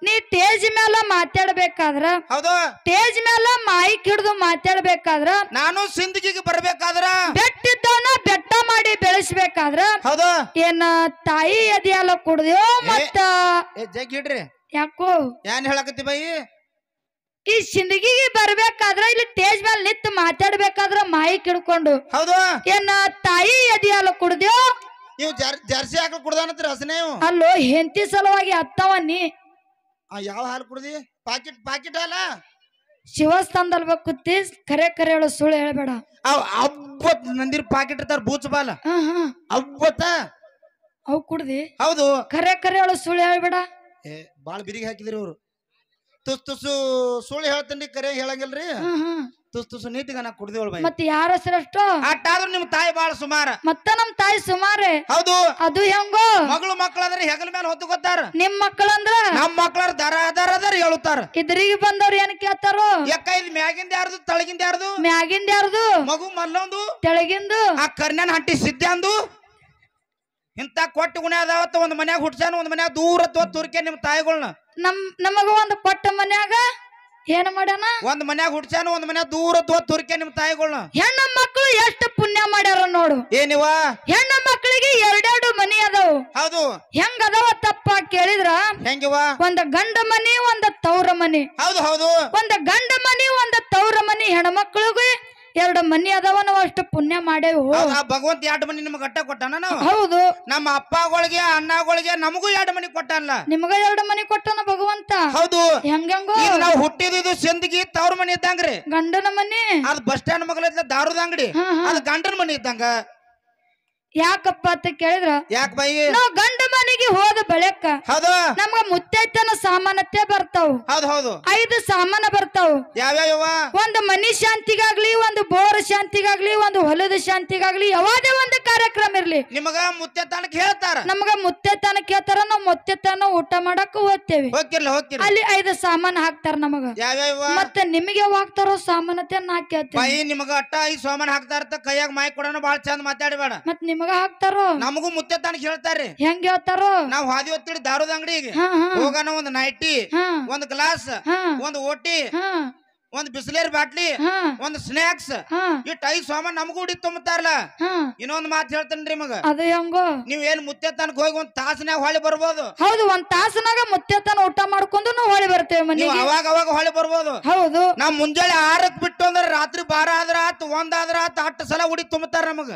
ನೀ ಟೇಜ್ ಮೇಲೆ ಮಾತಾಡ್ಬೇಕಾದ್ರ ಹೌದು ಟೇಜ್ ಮೇಲೆ ಮೈಕ್ ಹಿಡಿದು ಮಾತಾಡ್ಬೇಕಾದ್ರ ನಾನು ಸಿಂದಗಿಗೆ ಬರ್ಬೇಕಾದ್ರ ಬೆಟ್ಟಿದ್ದವನ ಬೆಟ್ಟ ಮಾಡಿ ಬೆಳೆಸ್ಬೇಕಾದ್ರ ಹೌದು ಏನ ತಾಯಿ ಎದೆಯಲ್ಲ ಕುಡ್ದೇವ್ ಮತ್ತ ಜಗ್ ಹಿಡ್ರಿ ಯಾಕೋ ಏನ್ ಹೇಳಕತ್ತಿ ಬೈ ಈ ಸಿಂದಗಿಗೆ ಬರ್ಬೇಕಾದ್ರ ಇಲ್ಲಿ ಟೇಜ್ ಮೇಲೆ ನಿಂತು ಮಾತಾಡ್ಬೇಕಾದ್ರ ಮೈಕ್ ಹಿಡ್ಕೊಂಡು ಹೌದು ಏನ ತಾಯಿ ಎದೆಯಲ್ಲ ಕುಡ್ದೇವ್ ನೀವು ಜರ್ಸಿ ಹಾಕಲ್ ಕುಡ್ದಾನತ್ರಿ ಹಸನೇ ಅಲ್ಲೋ ಹೆಂಡತಿ ಸಲುವಾಗಿ ಅತ್ತವ ನೀ ಯಾವ ಹಾಲು ಕುಡ್ದಿ ಪಾಕಿಟ್ ಹಾಲ ಶಿವಸ್ಥಾನದಲ್ಲಿ ಕೂತಿ ಕರೆ ಕರೆ ಹೇಳು ಸುಳ್ಳು ಹೇಳ್ಬೇಡ ಅಬ್ಬತ್ ನಂದಿರ್ ಪಾಕಿಟ್ ಇರ್ತಾರ ಬೂಚ್ ಬಾಲ ಅಬ್ಬತ್ತ ಅವ್ ಕುಡ್ದಿ ಹೌದು ಕರೆ ಕರೆ ಹೇಳು ಸುಳ್ಳು ಹೇಳ್ಬೇಡ ಬಾಳ ಬಿರಿಗೆ ಹಾಕಿದ್ರಿ ಅವ್ರು ತುಸು ಸುಳ್ಳು ಹೇಳ್ತೇನ್ರಿ ಕರೆ ಹೇಳಂಗಿಲ್ರಿ ತುಸು ನೀತಿಗ ನಾ ಕುಡ್ದಿವಳ ಬೈ ಮತ್ ಯಾರ ಹೆಸರಷ್ಟು ಅಟ್ಟಾದ್ರೂ ನಿಮ್ ತಾಯಿ ಬಾಳ ಸುಮಾರ ಮತ್ತ ನಮ್ ತಾಯಿ ಸುಮಾರೇ ಹೌದು ಅದು ಹೆಂಗೋ ಮಗಳು ಮಕ್ಕಳಾದ್ರೆ ಹೆಗಲ ಮೇಲೆ ಹೊತ್ತು ಗೊತ್ತಾರ ನಿಮ್ ಮಕ್ಕಳಂದ್ರ ನಮ್ ಮಕ್ಕಳಾರ ದರ ಹೇಳುತ್ತಾರ ಇದ್ರಿಗೆ ಬಂದವ್ರು ಏನ್ ಕೇಳ್ತಾರೋ ಯಾಕ ಇದು ಮ್ಯಾಗಿಂದ ಯಾರ್ದು ತಳಗಿಂದ ಯಾರ್ದು ಮ್ಯಾಗಿಂದ ಯಾರ್ದು ಮಗು ಮಲ್ಲೊಂದು ತೆಳಗಿಂದು ಆ ಕರ್ನ್ಯಾನ ಹಂಟಿ ಸಿದ್ಧ ಅಂದು ಇಂತ ಕೊಟ್ಟು ಗುಣ ಅದಾವತ್ತ ಒಂದ್ ಮನ್ಯಾಗ ಹುಟ್ಸಾನ ಒಂದ್ ಮನ್ಯಾಗ ದೂರ ತುರ್ಕೆ ನಿಮ್ ತಾಯಿಗಳನ್ನ ನಮಗ ಒಂದು ಕೊಟ್ಟ ಮನ್ಯಾಗ ಏನ್ ಮಾಡ್ಯಾನ ಒಂದ್ ಮನ್ಯಾಗ ಹುಟ್ಸಾನ ಒಂದ್ ಮನ್ಯಾಗ ದೂರ ತುರ್ಕೆ ನಿಮ್ ತಾಯಿಗಳನ್ನ ಹೆಣ್ಣ ಮಕ್ಕಳು ಎಷ್ಟು ಪುಣ್ಯ ಮಾಡ್ಯಾರ ನೋಡು ಏನಿವ ಹೆಣ್ಣ ಮಕ್ಕಳಿಗೆ ಎರಡೆರಡು ಮನಿ ಅದಾವು ಹೌದು ಹೆಂಗ ಅದಾವ ತಪ್ಪ ಕೇಳಿದ್ರ ಹೆಂಗಿವ ಒಂದ ಗಂಡ ಮನಿ ಒಂದ ತವ್ರ ಮನಿ ಹೌದು ಹೌದು ಒಂದ ಗಂಡ ಮನಿ ಒಂದ ತವ್ರ ಮನಿ ಹೆಣ್ಮಕ್ಳಿಗೆ ಎರಡು ಮನಿ ಅದಾವ ನಾವು ಅಷ್ಟು ಪುಣ್ಯ ಮಾಡೇವು ಭಗವಂತ 2 ಮನಿ ನಿಮ್ಗೆ ಗಟ್ಟ ಕೊಟ್ಟಾನ ನಾವು ಹೌದು ನಮ್ಮ ಅಪ್ಪಗಳಿಗೆ ಅಣ್ಣಗಳಿಗೆ ನಮಗೂ 2 ಮನಿ ಕೊಟ್ಟಾನಲ್ಲ ನಿಮಗ 2 ಮನಿ ಕೊಟ್ಟನ ಭಗವಂತ ಹೌದು ಹೆಂಗಂಗೋ ನಾವು ಹುಟ್ಟಿದ್ದು ಸಿಂದಗಿ ತವ್ರ ಮನಿ ಇದ್ದಂಗ್ರಿ ಗಂಡನ ಮನಿ ಅದ್ ಬಸ್ ಸ್ಟ್ಯಾಂಡ್ ಮಗಲ ದಾರುದ ಅಂಗಡಿ ಅದ್ ಗಂಡನ ಮನಿ ಇದ್ದಂಗ ಯಾಕಪ್ಪ ಅಂತ ಕೇಳಿದ್ರ ಯಾಕ ಬೈ ನಾವ್ ಗಂಡ ಮನೆಗೆ ಹೋದ ಬಳಿಕ ಹೌದು ನಮ್ಗ ಮುತ್ತೈತನ ಸಾಮಾನತೆ ಬರ್ತಾವ ಹೌದು ಹೌದು 5 ಸಾಮಾನ ಬರ್ತಾವ ಯಾವ್ಯಾವ ಒಂದು ಮನಿ ಶಾಂತಿಗಾಗ್ಲಿ ಒಂದು ಬೋರ್ ಶಾಂತಿಗಾಗ್ಲಿ ಒಂದು ಹೊಲದ ಶಾಂತಿಗಾಗ್ಲಿ ಯಾವಾದೇ ಒಂದು ಕಾರ್ಯಕ್ರಮ ಇರ್ಲಿ ನಿಮಗ ಮುತ್ತೆತನಕ್ ಹೇಳ್ತಾರ ನಮಗ ಮುತ್ತೈತನ ಕೇಳ್ತಾರ ನಾವ್ ಮುತ್ತೈತನ ಊಟ ಮಾಡಕ್ ಹೋಗ್ತೇವೆ ಹೋಗ್ತಿರ್ಲಿ ಅಲ್ಲಿ 5 ಸಾಮಾನ ಹಾಕ್ತಾರ ನಮಗ ಯಾವ್ಯಾವ ಮತ್ತೆ ನಿಮಗೆ ಯಾವಾಗ ಹಾಕ್ತಾರೋ ಸಾಮಾನತೆ ನಾ ಕೇಳ್ತೇವೆ ಬೈ ನಿಮಗ ಅಟ್ಟ 5 ಸಾಮಾನ್ ಹಾಕ್ತಾರ ಕೈಯಾಗ ಮಾಯಿ ಕೊಡೋಣ ಬಾಳ ಚಂದ ಮಾತಾಡಬೇಡ ಮತ್ ನಿಮಗ ಹಾಕ್ತಾರೋ ನಮಗೂ ಮುತ್ತೆತನಕ್ ಹೇಳ್ತಾರ್ರಿ ಹೆಂಗ್ ಹೇಳ್ತಾರೋ ನಾವ್ ಹಾದಿ ಹೊತ್ತಿಡಿ ದಾರುದ ಅಂಗಡಿಗೆ ಹೋಗೋಣ ಒಂದ್ ನೈಟಿ ಒಂದ್ ಗ್ಲಾಸ್ ಒಂದ್ ಓಟಿ ಒಂದ್ ಬಿಸ್ಲೇರಿ ಬಾಟ್ಲಿ ಒಂದ್ ಸ್ನಾಕ್ಸ್ ಇಟ್ 5 ಸಾಮಾನ್ ನಮಗೂ ಹುಡಿ ತುಂಬತಾರಲ್ಲ ಇನ್ನೊಂದ್ ಮಾತು ಹೇಳ್ತೇನ್ರಿ ಮಗ ಅದು ಹೆಂಗೋ ನೀವ್ ಏನ್ ಮುತ್ತೆತನಕ್ ಹೋಗಿ ಒಂದ್ ತಾಸನ್ಯಾಗ ಹೊಳಿ ಬರ್ಬೋದು ಹೌದು ಒಂದ್ ತಾಸನಾಗ ಮುತ್ತೆತನ ಊಟ ಮಾಡ್ಕೊಂಡು ನಾವು ಹೊಳಿ ಬರ್ತೇವೆ ಮನೆಗೆ ಅವಾಗ ಹೊಳಿ ಬರ್ಬೋದು ಹೌದು ನಾವ್ ಮುಂಜಾನೆ 6ಕ್ ಬಿಟ್ಟು ಅಂದ್ರೆ ರಾತ್ರಿ 12 ಆದ್ರ ಆತ್ 1 ಆದ್ರ ಆತ್ 8 ಸಲ ಹುಡಿ ತುಂಬತಾರ ನಮಗ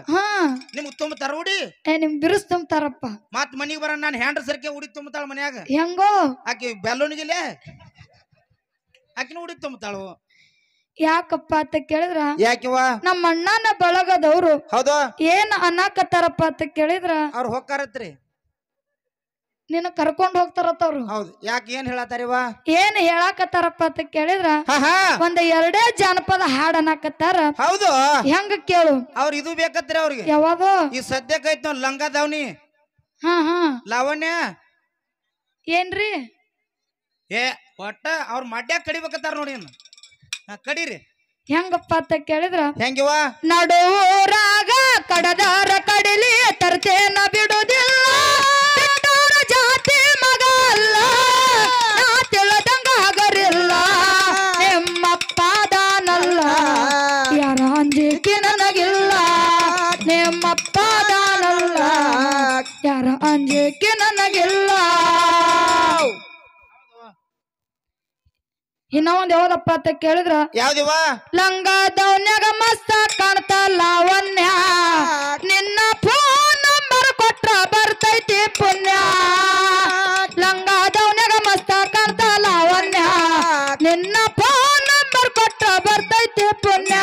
ನಿಮ್ಗ್ ತುಂಬತಾರ ಹುಡಿ ನಿಮ್ ಬಿರುಸ್ ತುಂಬ್ತಾರಪ್ಪ ಮತ್ ಮನಿಗ್ ಬರ ನಾನ್ ಹ್ಯಾಂಡ್ರ ಸರ್ಕೆ ಹುಡಿ ತುಂಬತಾಳ ಮನ್ಯಾಗ ಹೆಂಗೋ ಆಕಿ ಬೆಲ್ಲೂನಿಗಿಲೆ ಆಕಿನ ಹುಡಿ ತುಂಬತಾಳು ಯಾಕಪ್ಪ ಅಂತ ಕೇಳಿದ್ರ ಯಾಕಿವ ನಮ್ಮ ಅಣ್ಣನ ಬಳಗದವ್ರು ಹೌದು ಏನ್ ಅನ್ನಕತ್ತಾರಪ್ಪ ಅಂತ ಕೇಳಿದ್ರ ಅವ್ರು ಹೋಗ್ತಾರತ್ರಿ ನಿನ್ನ ಕರ್ಕೊಂಡ್ ಹೋಗ್ತಾರತ್ತವ್ರು ಹೌದು ಯಾಕೆ ಏನ್ ಹೇಳತ್ತಾರಿವ ಏನ್ ಹೇಳಾಕತ್ತಾರಪ್ಪ ಅಂತ ಕೇಳಿದ್ರ ಒಂದ್ 2 ಜಾನಪದ ಹಾಡ್ ಅನ್ನಕತ್ತಾರ ಹೌದು ಹೆಂಗ ಕೇಳು ಅವ್ರ ಇದು ಬೇಕತ್ರಿ ಅವ್ರಿಗೆ ಯಾವಾಗ ಈ ಸದ್ಯಕ್ಕೈತ್ ಲಂಗ ದಾವಣಿ ಲಾವಣ್ಯ ಏನ್ರಿ ಏ ಒಟ್ಟ ಅವ್ರ ಮಡ್ಯಾಗ ಕಡಿಬೇಕತ್ತಾರ ನೋಡಿ ಕಡೀರಿ ಹೆಂಗಪ್ಪ ಅಂತ ಕೇಳಿದ್ರ ಹೆಂಗಿವ ನಡುವೂರಾಗ ಕಡದಾರ ಕಡಿಲಿ ತರ್ತೇನ ಬಿಡುದಿಲ್ಲ ಜಾತಿ ಮಗ ಅಲ್ಲ ನಾ ತಿಳಿದಂಗ ಹಗರಿಲ್ಲ ನಿಮ್ಮಪ್ಪ ದಾನಲ್ಲ ಯಾರ ಅಂಜಿಕೆ ನನಗಿಲ್ಲ ನಿಮ್ಮಪ್ಪ ದಾನಲ್ಲ ಯಾರ ಅಂಜಿಕೆ ನನಗಿಲ್ಲ ಇನ್ನ ಒಂದ್ ಯಾವ್ದಪ್ಪ ಅಂತ ಕೇಳಿದ್ರ ಯಾವ್ದಿವ ಲಂಗ ದೌನ್ಯಾಗ ಮಸ್ತ ಕಾಣ್ತ ಲಾವಣ್ಯ ನಿನ್ನ ಫೋನ್ ನಂಬರ್ ಕೊಟ್ರ ಬರ್ತೈತಿ ಪುಣ್ಯ ಲಂಗ ದೌನ್ಯಾಗ ಮಸ್ತ ಕಾಣ್ತ ಲಾವಣ್ಯ ನಿನ್ನ ಫೋನ್ ನಂಬರ್ ಕೊಟ್ರ ಬರ್ತೈತಿ ಪುಣ್ಯ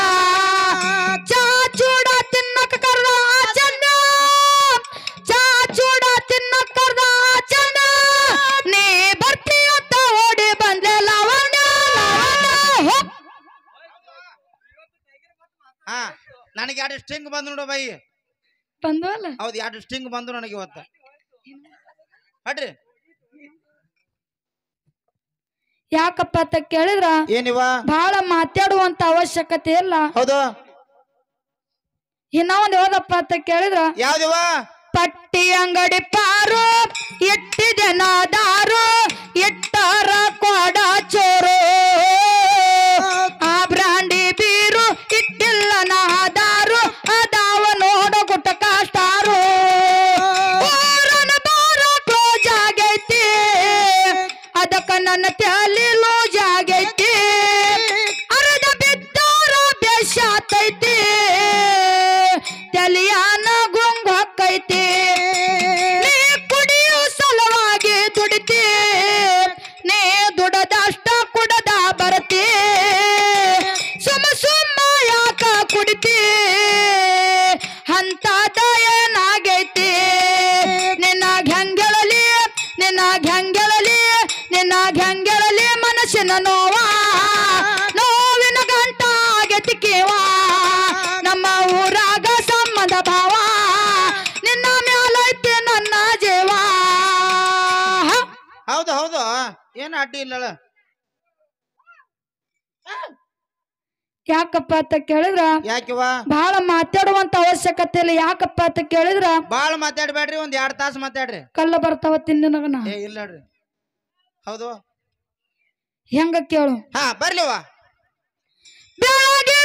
ಚಾ ಚೂಡ ತಿನ್ನಕ ಕರ್ದ ಆಚಣ್ಯ ಚಾ ಚೂಡ ತಿನ್ನಕ ಕರ್ದ ಆಚಣ್ಯ ನೀ ಬರ್ತೀಯಂತ ಓಡಿ ಬಂದೆ ಲಾವಣ್ಯ ನನಗೆ 2 ಸ್ಟ್ರಿಂಗ್ ಬಂದು ನೋಡು ಬೈ ಬಂದ್ವಲ್ಲ ಹೌದು 2 ಸ್ಟ್ರಿಂಗ್ ಬಂದು ನನಗೆ ಇವತ್ತ ಹಡ್ರಿ ಯಾಕಪ್ಪ ಅಂತ ಕೇಳಿದ್ರ ಏನಿವ ಬಹಳ ಮಾತಾಡುವಂತ ಅವಶ್ಯಕತೆ ಇಲ್ಲ ಹೌದು ಇನ್ನ ಒಂದ್ ಯಾವ್ದಪ್ಪ ಅಂತ ಕೇಳಿದ್ರ ಯಾವ್ದಿವ ಪಟ್ಟಿ ಅಂಗಡಿ ಪಾರು ಇಟ್ಟಿದೆ ನಾದಾರು ಇಟ್ಟಾರ ಕೊಡ ಚೋರು ಆ ಬ್ರಾಂಡಿ ಬೀರು ಇಟ್ಟಿಲ್ಲ ನಾದಾರು ಅದಾವ ನೋಡ ಗುಟಕ ಸ್ಟಾರು ಊರನ ಬಾರ ಕ್ಲೋಸ್ ಆಗೈತಿ ಅದಕ್ಕ ನನ್ನ ತಲೆ ಲೂಸ್ ಆಗೈತಿ ಅರದ ಬಿದ್ದಾರ ಬೆಸಾತೈತಿ ತಲಿಯಾನ ಗುಂಗ್ ಹೊಕ್ಕೈತಿ ನೀ ಕುಡಿಯೋ ಸಲುವಾಗಿ ದುಡಿತಿ ನೀ ದುಡದಷ್ಟ ಕುಡದ ಬರತಿ ಸುಮ್ಮ ಯಾಕ ಕುಡಿತಿ ಅಂತದ ಏನಾಗೈತಿ ನಿನ್ನ ಹೆಂಗೆಳಲಿ ನಿನ್ನ ಹೆಂಗೆಳಲಿ ನಿನ್ನ ಹೆಂಗೆಳಲಿ ಮನಸ್ಸಿನ ನೋವಾ ನೋವಿನ ಗಂಟ ಆಗೈತಿ ಕೇವಾ ನಮ್ಮ ಊರಾಗ ಸಂಬಂಧ ಭಾವ ನಿನ್ನ ಮ್ಯಾಲೈತಿ ನನ್ನ ಜೀವ ಹೌದು ಹೌದು ಏನ್ ಅಡ್ಡಿ ಇಲ್ಲ ಯಾಕಪ್ಪ ಅಂತ ಕೇಳಿದ್ರ ಯಾಕಿವ ಬಹಳ ಮಾತಾಡುವಂತ ಅವಶ್ಯಕತೆ ಇಲ್ಲ ಯಾಕಪ್ಪ ಅಂತ ಕೇಳಿದ್ರ ಬಾಳ ಮಾತಾಡ್ಬೇಡ್ರಿ ಒಂದ್ 2 ತಾಸು ಮಾತಾಡ್ರಿ ಕಲ್ಲ ಬರ್ತಾವ ತಿನ್ನಗನ ಏ ಇಲ್ಲ ನೋಡ್ರಿ ಹೌದು ಹೆಂಗ ಕೇಳು ಹಾ ಬರ್ಲಿವ ಬೆಳಗ್ಗೆ